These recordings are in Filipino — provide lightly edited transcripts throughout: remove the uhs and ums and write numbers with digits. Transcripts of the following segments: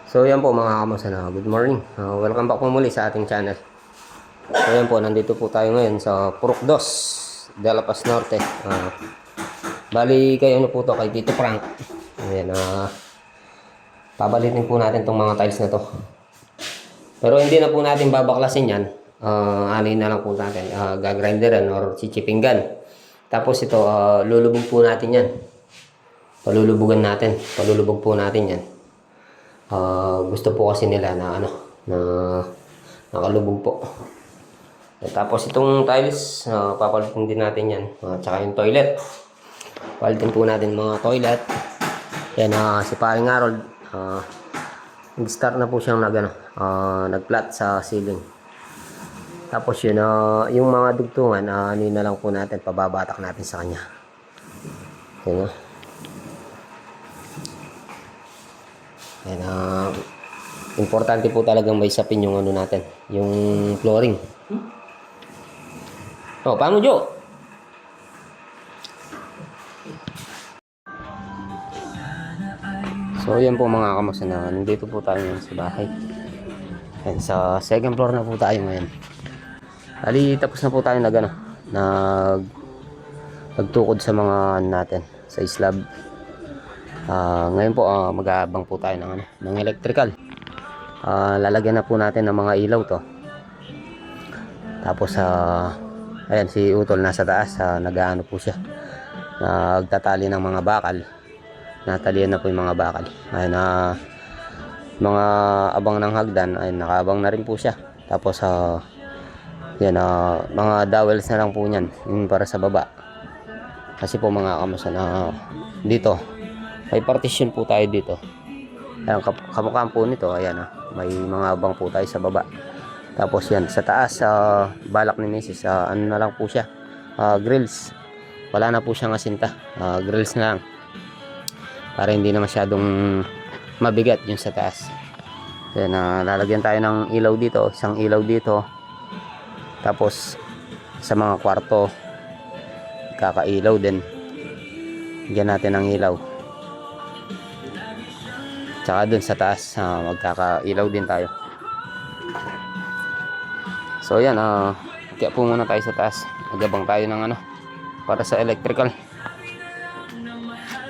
So yan po mga kamasana, good morning. Welcome back po muli sa ating channel. So yan po, nandito po tayo ngayon sa Purok Dos, de La Paz Norte. Bali kay ano po to, kay Tito Frank. Ayan, pabalitin po natin tong mga tiles na to. Pero hindi na po natin babaklasin yan. Anin na lang po natin, gagrinderan or chichipinggan. Tapos ito, lulubog po natin yan. Palulubog po natin yan. Gusto po kasi nila na na nakalubog po. Tapos itong tiles, papalitin din natin yan. Tsaka yung toilet. Palitin po natin mga toilet. Yan, si Paring Harold, nag-start na po siyang nag-flat sa ceiling. Tapos yun, yung mga dugtungan, na lang po natin, pababatak natin sa kanya. Yan, Yan, importante po talagang may sapin yung natin, yung flooring. Oh, paano, Jo? So, yan po mga kamasana. Nandito po tayo ngayon sa bahay. Yan, sa second floor na po tayo ngayon. Bali, tapos na po tayo nagtukod sa mga natin, sa slab. Ngayon po, mag-aabang po tayo ng electrical. Lalagyan na po natin ng mga ilaw to. Tapos, ayan, si Utol nasa taas, nag-aano po siya. Nagtatali ng mga bakal. Natalian na po yung mga bakal. Ayan, mga abang ng hagdan, ay nakaabang na rin po siya. Tapos, yan, mga dowels na lang po niyan, yung para sa baba. Kasi po mga kamasan, dito, may partition po tayo dito. Ayan, kamukhaan po nito, ayan, may mga abang po tayo sa baba. Tapos yan, sa taas, balak ni Mrs. Ano na lang po siya, grills. Wala na po siyang asinta, grills na lang. Para hindi na masyadong mabigat yung sa taas. Yan, lalagyan tayo ng ilaw dito, isang ilaw dito. Tapos sa mga kwarto, kakailaw din. Bigyan natin ng ilaw. Tsaka dun sa taas, magkakailaw din tayo. So yan, kaya po muna tayo sa taas. Magabang tayo ng para sa electrical.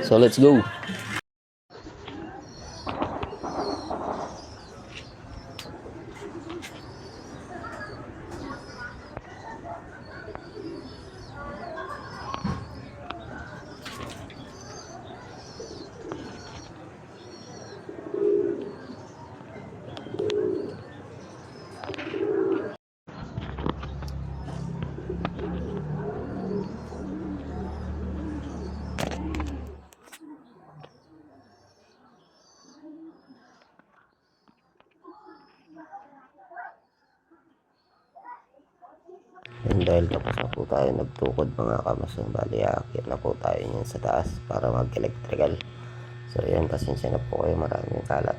So let's go. And dahil tapos na po tayo nagtukod mga kamasan, bali akit na po tayo yan sa taas para mag-electrical. So yan, pasensya na po kayo, maraming kalat.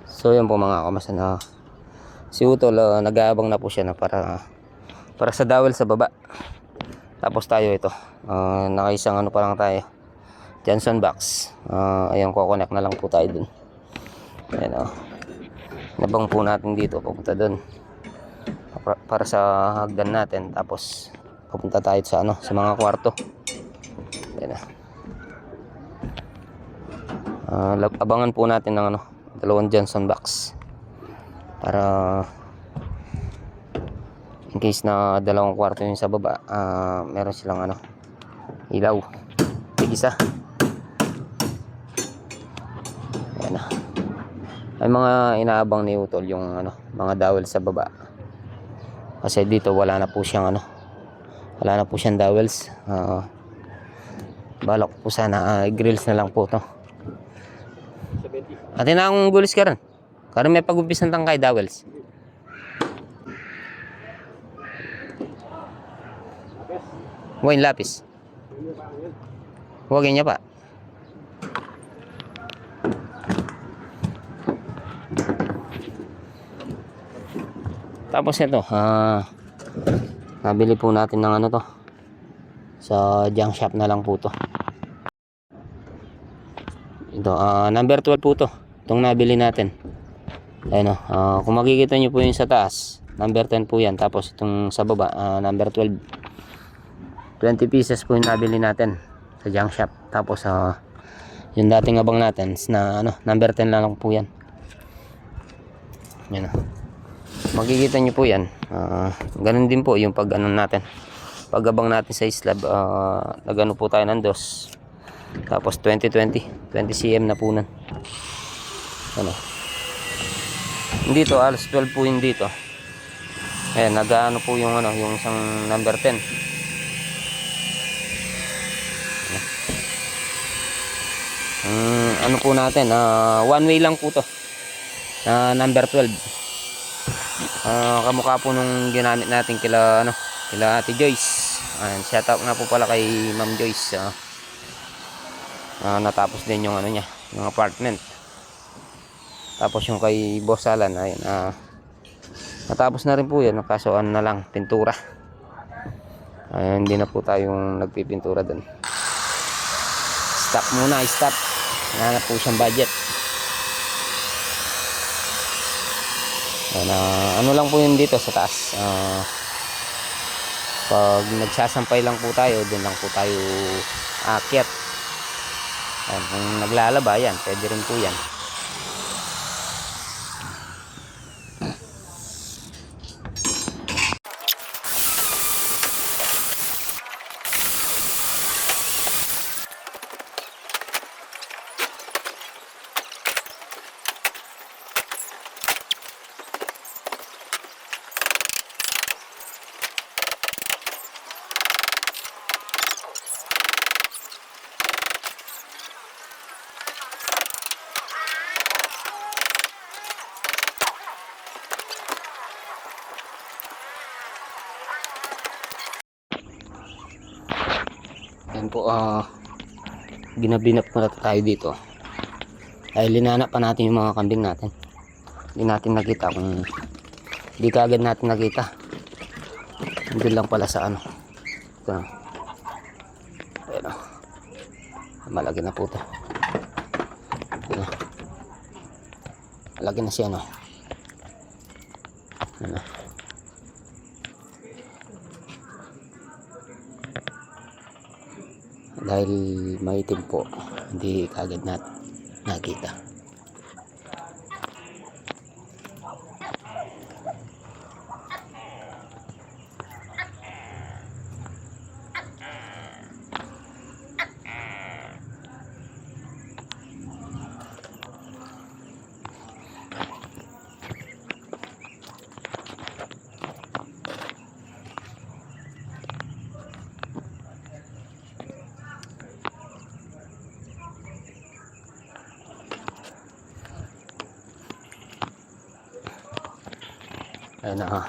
So yan po mga kamasan, si Utol, nag-aabang na po siya na para sa dowel sa baba. Tapos tayo ito, nakaisang pa lang tayo, Johnson box. Ayan, kukonek na lang po tayo dun. Ayan, nabang po natin dito, papunta dun para sa hagdan natin. Tapos papunta tayo sa sa mga kwarto. Ayan, abangan po natin ng dalawang Johnson box para in case na dalawang kwarto yung sa baba, meron silang ilaw, tigisa. Ayan, ay mga inaabang ni Utol yung mga dowel sa baba. Kasi dito wala na po siyang dowels. Balak po sana grills na lang po to. Atin na akong gulis ka rin. Karon may pag-umpis ng tangkay dowels. Huwag yung lapis. Huwag niya pa. Tapos ito, nabili po natin ng ano to, sa junk shop na lang po to. Ito, number 12 po to, itong nabili natin. Ayun, kung makikita nyo po yung sa taas, number 10 po yan. Tapos itong sa baba, number 12. 20 pieces po yung nabili natin sa junk shop. Tapos yung dating abang natin na ano, number 10 lang po yan. Yan, makikita nyo po yan. Ganun din po yung pag ano natin, pag abang natin sa slab. Nagano po tayo ng dos. Tapos 20 cm na po nun. Ano, dito alas 12 po yung dito. Ayan, nag-ano po yung ano, yung isang number 10. Ano po natin, one way lang po to. Number 12. Kamukha po nung ginamit natin kila Ate Joyce. Ayan, shout out nga po pala kay Ma'am Joyce. Natapos din yung ano niya, yung apartment. Tapos yung kay Boss Alan, ayun, natapos na rin po yan, kaso na lang, pintura. Ayun, hindi na po tayong nagpipintura doon. Stop muna, stop. Wala na po siyang budget. Ayun, ano lang po yun dito sa taas. Pag nagsasampay lang po tayo, doon lang po tayo aakyat. Ayun, kung naglalaba yan, pwede rin po yan. Yan po, binabinap muna tayo dito. Dahil linanap pa natin yung mga kambing natin. Hindi natin nakita kung hindi kaagad natin nakita. Hindi lang pala sa ano. Ito. Ayan, malaki na po ito. Malaki na siya, no? Ano? Dahil maitim po, hindi kaagad natin nakita. Ayan na,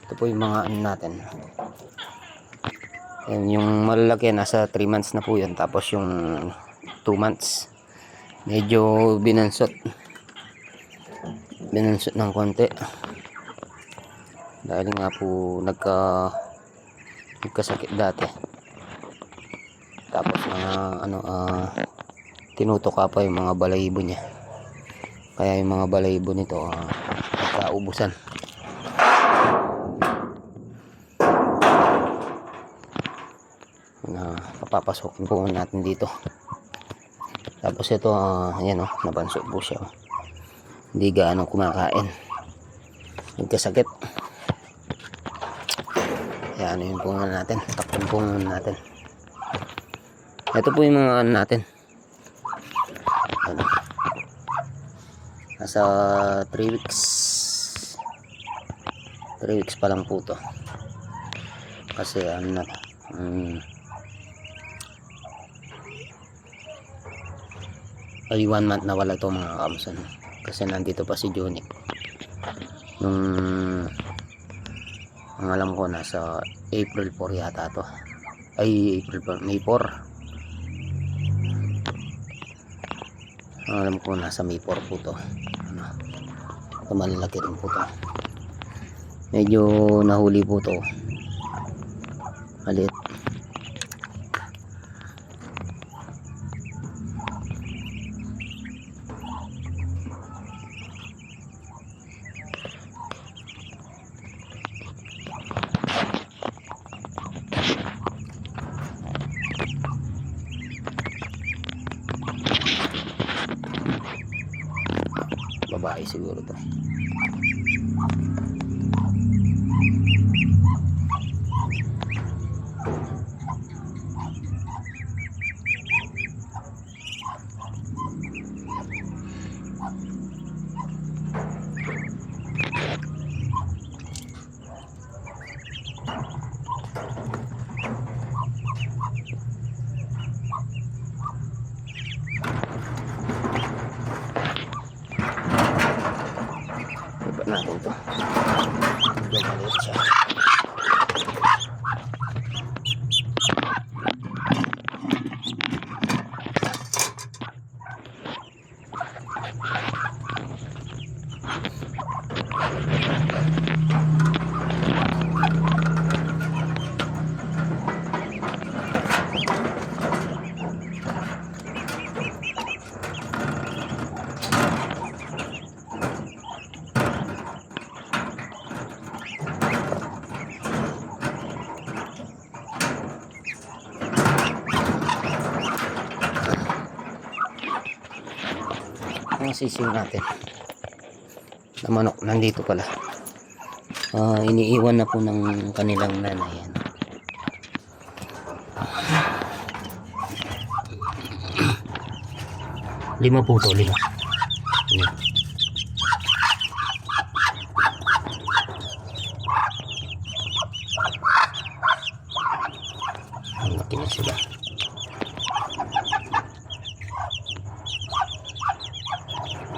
ito po yung mga ano natin. Ayan, yung malalaki nasa 3 months na po yun. Tapos yung 2 months medyo binansot ng konti dahil nga po nagkasakit dati. Tapos tinutuka pa yung mga balahibo niya, kaya yung mga balahibo nito nagkaubusan. Papapasokin po natin dito. Tapos ito, ayan, nabanso po siya. Hindi gaano kumakain, nagkasakit. Kaya ano yun po natin, takpan po natin. Ito po yung mga ano natin. Ano, nasa 3 weeks. 3 weeks pa lang po to. Kasi ano na, ay 1 month na wala ito mga kamsan. Kasi nandito pa si Johnny nung ang alam ko nasa April 4 yata to, ay May 4. Ang alam ko nasa May 4 po to. Ito malalaki rin po to. Medyo nahuli po to. Maliit. Babae siguro to. Iba natin to. Medyo maliit siya. Ang sisiw natin na manok nandito pala. Iniiwan na po ng kanilang nanay yan. Lima po to, lima. Yan. Ang laki na sila.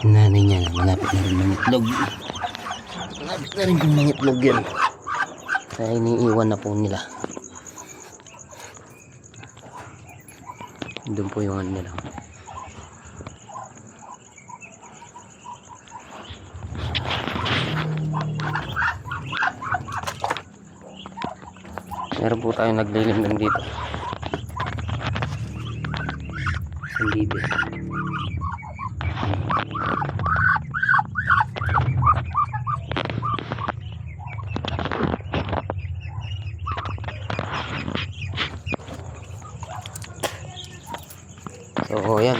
Nanay niya, malapit na rin mangitlog. Malapit na rin yung mangitlog yan. Kaya iniiwan na po nila. Doon po yung ano nila. Meron po tayong naglilimlim dito. Ang bibi. So yan